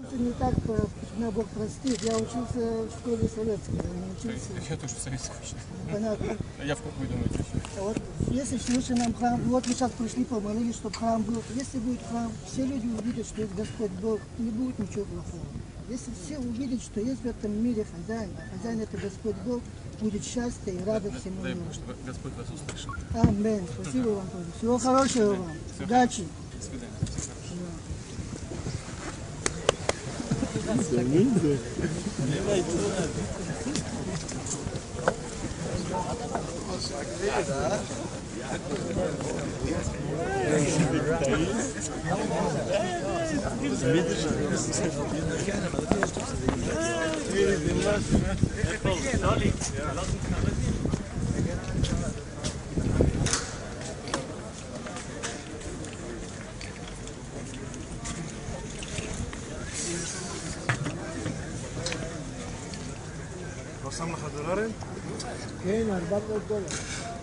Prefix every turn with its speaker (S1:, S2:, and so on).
S1: Это не так, меня Бог простит. Я учился в школе советской, я не учился.
S2: Я тоже в советской учился.
S1: Понятно.
S2: Я в какой думаю, учился?
S1: Вот если Всевышний нам храм, вот мы сейчас пришли, помолились, чтобы храм был. Если будет храм, все люди увидят, что есть Господь Бог, не будет ничего плохого. Если все увидят, что есть в этом мире хозяин, а хозяин это Господь Бог, будет счастье и радость всему
S2: Дай
S1: миру.
S2: Бог, чтобы Господь вас услышал.
S1: Аминь. Спасибо вам тоже. Всего хорошего вам. Удачи.
S2: До свидания.
S3: לא שם לך דולרים?
S1: כן, $400.